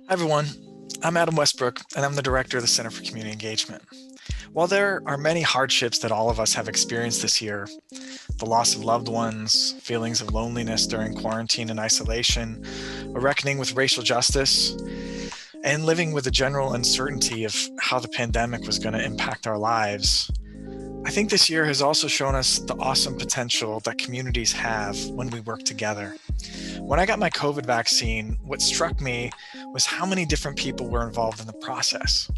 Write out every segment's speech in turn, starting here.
Hi everyone, I'm Adam Westbrook and I'm the Director of the Center for Community Engagement. While there are many hardships that all of us have experienced this year, the loss of loved ones, feelings of loneliness during quarantine and isolation, a reckoning with racial justice, and living with the general uncertainty of how the pandemic was going to impact our lives, I think this year has also shown us the awesome potential that communities have when we work together. When I got my COVID vaccine, what struck me was how many different people were involved in the process.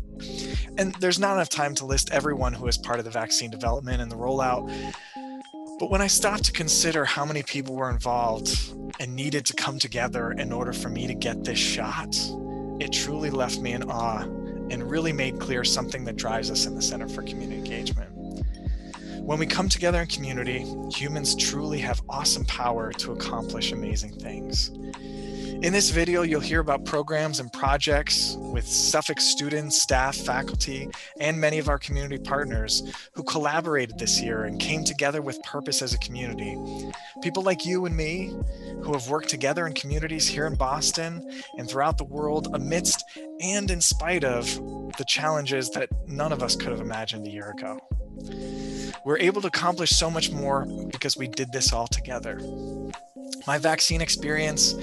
And there's not enough time to list everyone who was part of the vaccine development and the rollout. But when I stopped to consider how many people were involved and needed to come together in order for me to get this shot, it truly left me in awe and really made clear something that drives us in the Center for Community Engagement. When we come together in community, humans truly have awesome power to accomplish amazing things. In this video, you'll hear about programs and projects with Suffolk students, staff, faculty, and many of our community partners who collaborated this year and came together with purpose as a community. People like you and me who have worked together in communities here in Boston and throughout the world amidst and in spite of the challenges that none of us could have imagined a year ago. We're able to accomplish so much more because we did this all together. My vaccine experience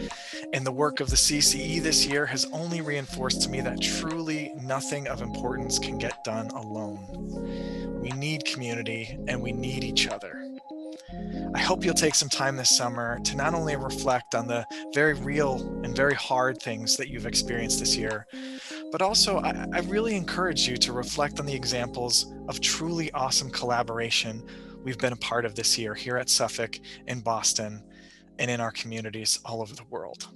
and the work of the CCE this year has only reinforced to me that truly nothing of importance can get done alone. We need community and we need each other. I hope you'll take some time this summer to not only reflect on the very real and very hard things that you've experienced this year, but also I really encourage you to reflect on the examples of truly awesome collaboration we've been a part of this year here at Suffolk, in Boston, and in our communities all over the world.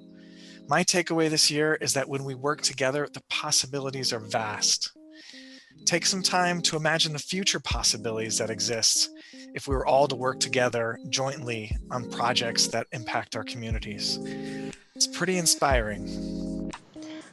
My takeaway this year is that when we work together, the possibilities are vast. Take some time to imagine the future possibilities that exist if we were all to work together jointly on projects that impact our communities. It's pretty inspiring.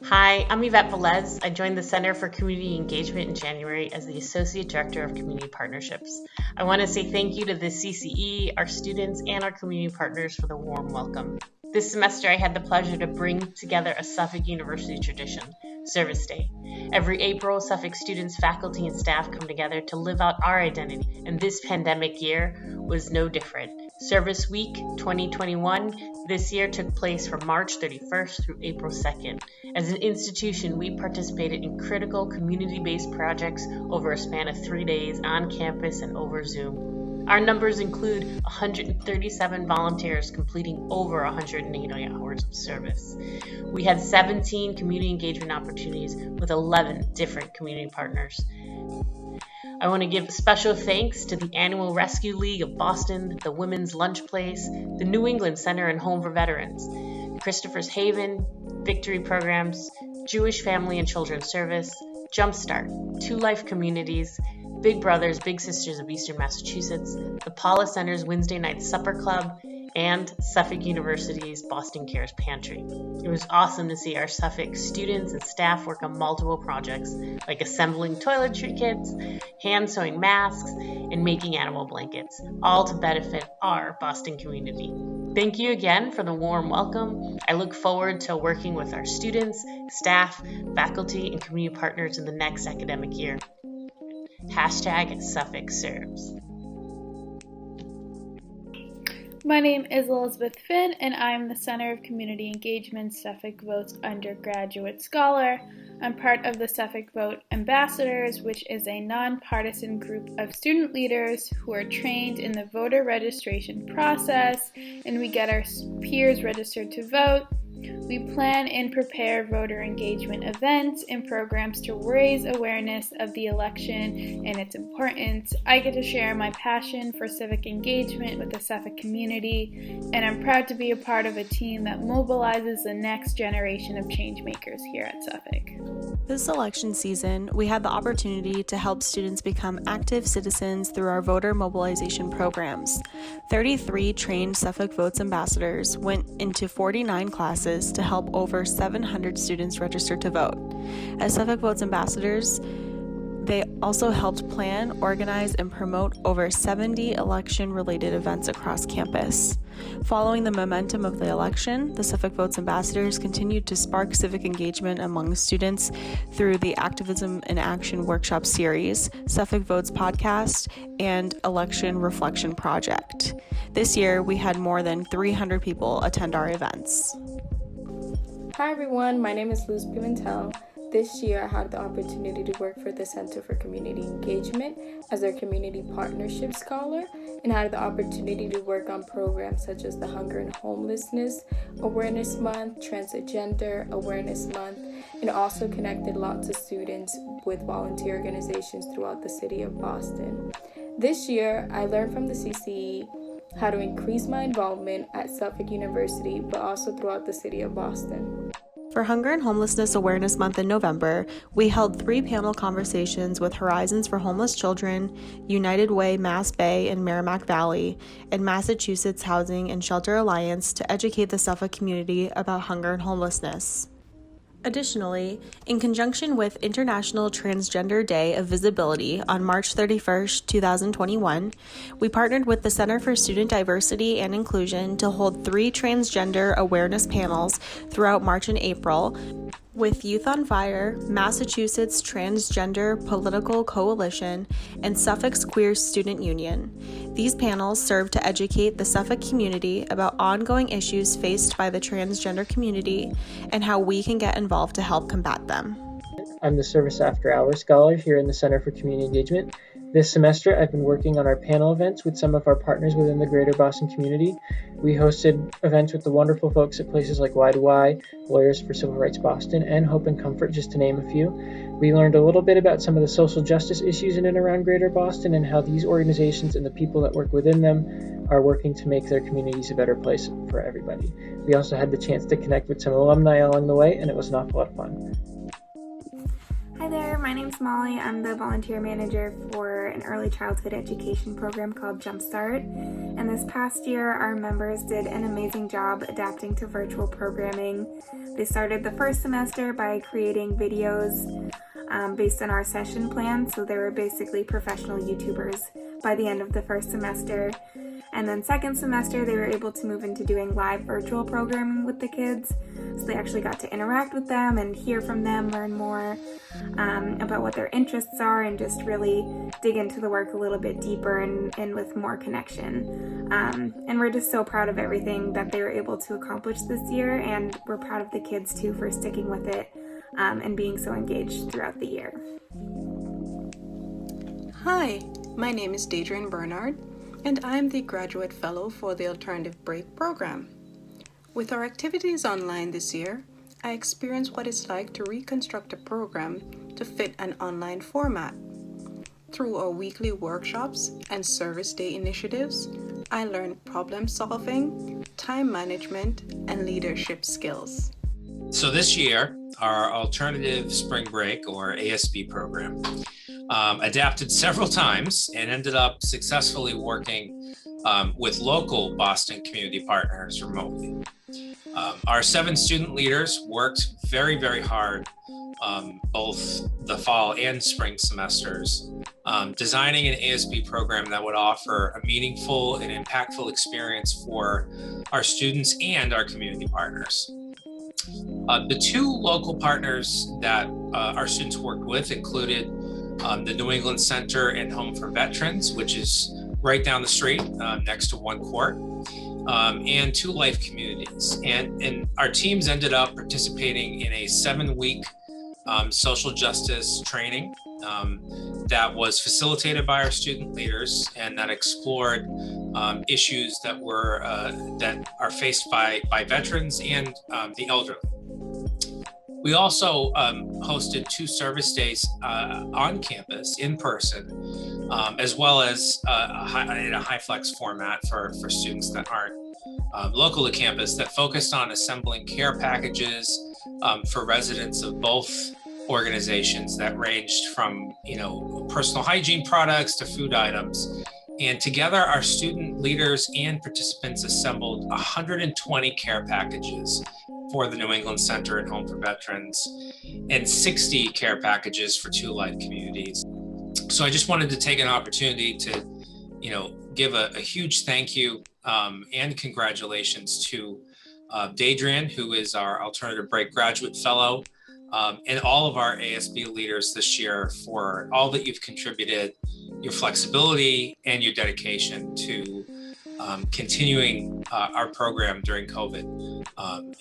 Hi, I'm Yvette Velez. I joined the Center for Community Engagement in January as the Associate Director of Community Partnerships. I want to say thank you to the CCE, our students, and our community partners for the warm welcome. This semester, I had the pleasure to bring together a Suffolk University tradition, Service Day. Every April, Suffolk students, faculty, and staff come together to live out our identity, and this pandemic year was no different. Service Week 2021 this year took place from March 31st through April 2nd. As an institution, we participated in critical community-based projects over a span of 3 days on campus and over Zoom. Our numbers include 137 volunteers completing over 180 hours of service. We had 17 community engagement opportunities with 11 different community partners. I want to give special thanks to the Annual Rescue League of Boston, the Women's Lunch Place, the New England Center and Home for Veterans, Christopher's Haven, Victory Programs, Jewish Family and Children's Service, Jumpstart, Two Life Communities, Big Brothers, Big Sisters of Eastern Massachusetts, the Paula Center's Wednesday Night Supper Club, and Suffolk University's Boston Cares Pantry. It was awesome to see our Suffolk students and staff work on multiple projects like assembling toiletry kits, hand sewing masks, and making animal blankets, all to benefit our Boston community. Thank you again for the warm welcome. I look forward to working with our students, staff, faculty, and community partners in the next academic year. #Suffolk Serves. My name is Elizabeth Finn, and I'm the Center of Community Engagement Suffolk Vote's undergraduate scholar. I'm part of the Suffolk Vote Ambassadors, which is a nonpartisan group of student leaders who are trained in the voter registration process, and we get our peers registered to vote. We plan and prepare voter engagement events and programs to raise awareness of the election and its importance. I get to share my passion for civic engagement with the Suffolk community, and I'm proud to be a part of a team that mobilizes the next generation of change makers here at Suffolk. This election season, we had the opportunity to help students become active citizens through our voter mobilization programs. 33 trained Suffolk Votes ambassadors went into 49 classes to help over 700 students register to vote. As Suffolk Votes ambassadors, They also helped plan, organize, and promote over 70 election-related events across campus. Following the momentum of the election, the Suffolk Votes Ambassadors continued to spark civic engagement among students through the Activism in Action workshop series, Suffolk Votes podcast, and Election Reflection Project. This year, we had more than 300 people attend our events. Hi everyone, my name is Luz Pimentel. This year I had the opportunity to work for the Center for Community Engagement as their Community Partnership Scholar, and had the opportunity to work on programs such as the Hunger and Homelessness Awareness Month, Transgender Awareness Month, and also connected lots of students with volunteer organizations throughout the city of Boston. This year I learned from the CCE how to increase my involvement at Suffolk University, but also throughout the city of Boston. For Hunger and Homelessness Awareness Month in November, we held 3 panel conversations with Horizons for Homeless Children, United Way Mass Bay and Merrimack Valley, and Massachusetts Housing and Shelter Alliance to educate the Suffolk community about hunger and homelessness. Additionally, in conjunction with International Transgender Day of Visibility on March 31st, 2021, we partnered with the Center for Student Diversity and Inclusion to hold 3 transgender awareness panels throughout March and April with Youth on Fire, Massachusetts Transgender Political Coalition, and Suffolk's Queer Student Union. These panels serve to educate the Suffolk community about ongoing issues faced by the transgender community and how we can get involved to help combat them. I'm the Service After Hours Scholar here in the Center for Community Engagement. This semester, I've been working on our panel events with some of our partners within the greater Boston community. We hosted events with the wonderful folks at places like Y2Y, Lawyers for Civil Rights Boston, and Hope and Comfort, just to name a few. We learned a little bit about some of the social justice issues in and around greater Boston and how these organizations and the people that work within them are working to make their communities a better place for everybody. We also had the chance to connect with some alumni along the way, and it was an awful lot of fun. Hi there, my name's Molly. I'm the volunteer manager for an early childhood education program called Jumpstart. And this past year, our members did an amazing job adapting to virtual programming. They started the first semester by creating videos based on our session plan, so they were basically professional YouTubers by the end of the first semester. And then second semester, they were able to move into doing live virtual programming with the kids. So they actually got to interact with them and hear from them, learn more about what their interests are, and just really dig into the work a little bit deeper and with more connection. And we're just so proud of everything that they were able to accomplish this year, and we're proud of the kids too for sticking with it and being so engaged throughout the year. Hi, my name is Deidre Bernard, and I'm the Graduate Fellow for the Alternative Break program. With our activities online this year, I experienced what it's like to reconstruct a program to fit an online format. Through our weekly workshops and service day initiatives, I learned problem solving, time management, and leadership skills. So this year, our Alternative Spring Break, or ASB program, adapted several times and ended up successfully working with local Boston community partners remotely. Our 7 student leaders worked very, very hard both the fall and spring semesters, designing an ASB program that would offer a meaningful and impactful experience for our students and our community partners. The 2 local partners that our students worked with included the New England Center and Home for Veterans, which is right down the street next to One Court, and 2 life communities. And our teams ended up participating in a 7-week social justice training that was facilitated by our student leaders and that explored issues that are faced by veterans and the elderly. We also hosted 2 service days on campus in person, as well as in a high flex format for students that aren't local to campus, that focused on assembling care packages for residents of both organizations that ranged from personal hygiene products to food items. And together, our student leaders and participants assembled 120 care packages for the New England Center and Home for Veterans and 60 care packages for 2 life communities. So I just wanted to take an opportunity to, give a huge thank you and congratulations to Dadrian, who is our Alternative Break Graduate Fellow, and all of our ASB leaders this year for all that you've contributed, your flexibility and your dedication to continuing our program during COVID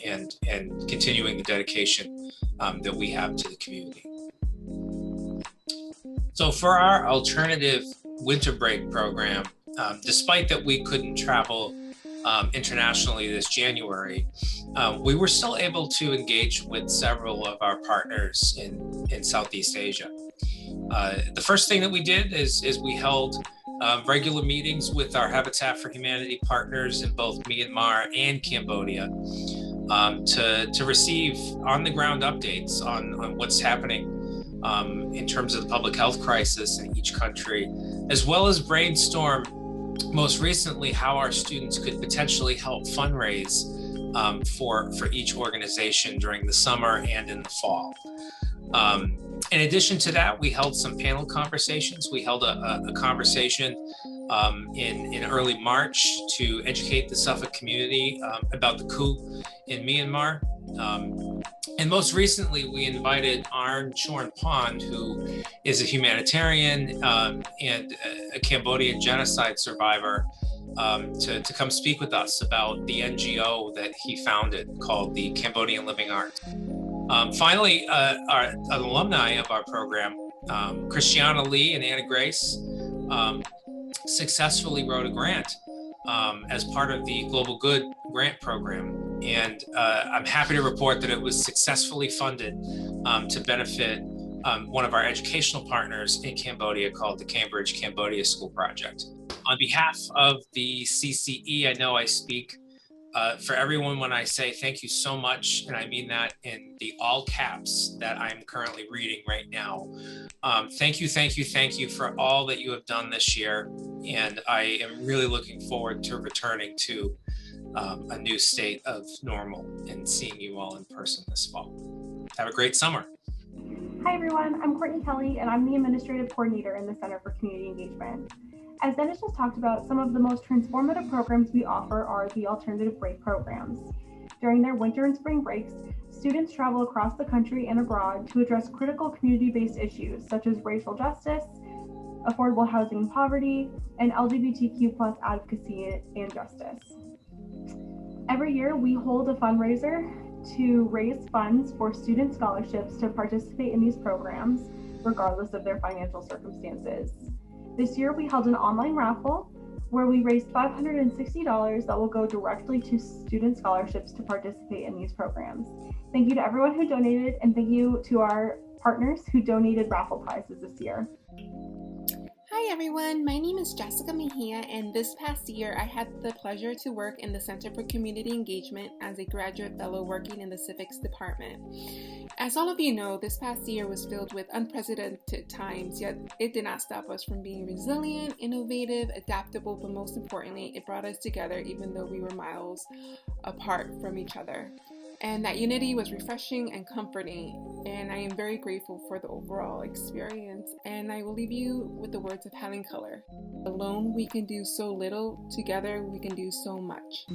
and continuing the dedication that we have to the community. So for our alternative winter break program, despite that we couldn't travel internationally this January, we were still able to engage with several of our partners in Southeast Asia. The first thing that we did is we held regular meetings with our Habitat for Humanity partners in both Myanmar and Cambodia to receive on-the-ground updates on what's happening in terms of the public health crisis in each country, as well as brainstorm most recently how our students could potentially help fundraise for each organization during the summer and in the fall. In addition to that, we held some panel conversations. We held a conversation in early March to educate the Suffolk community about the coup in Myanmar. And most recently, we invited Arn Chornpon, who is a humanitarian and a Cambodian genocide survivor, to come speak with us about the NGO that he founded called the Cambodian Living Arts. Finally, an alumni of our program, Christiana Lee and Anna Grace, successfully wrote a grant as part of the Global Good grant program. And I'm happy to report that it was successfully funded to benefit one of our educational partners in Cambodia called the Cambridge Cambodia School Project. On behalf of the CCE, I know I speak for everyone when I say thank you so much, and I mean that in the all caps that I'm currently reading right now. Thank you for all that you have done this year, and I am really looking forward to returning to a new state of normal and seeing you all in person this fall. Have a great summer. Hi everyone, I'm Courtney Kelly and I'm the Administrative Coordinator in the Center for Community Engagement. As Dennis just talked about, some of the most transformative programs we offer are the alternative break programs. During their winter and spring breaks, students travel across the country and abroad to address critical community-based issues such as racial justice, affordable housing and poverty, and LGBTQ+ advocacy and justice. Every year, we hold a fundraiser to raise funds for student scholarships to participate in these programs, regardless of their financial circumstances. This year, we held an online raffle where we raised $560 that will go directly to student scholarships to participate in these programs. Thank you to everyone who donated, and thank you to our partners who donated raffle prizes this year. Hi everyone, my name is Jessica Mejia, and this past year I had the pleasure to work in the Center for Community Engagement as a graduate fellow working in the civics department. As all of you know, this past year was filled with unprecedented times, yet it did not stop us from being resilient, innovative, adaptable, but most importantly, it brought us together even though we were miles apart from each other. And that unity was refreshing and comforting, and I am very grateful for the overall experience. And I will leave you with the words of Helen Keller. Alone we can do so little, together we can do so much.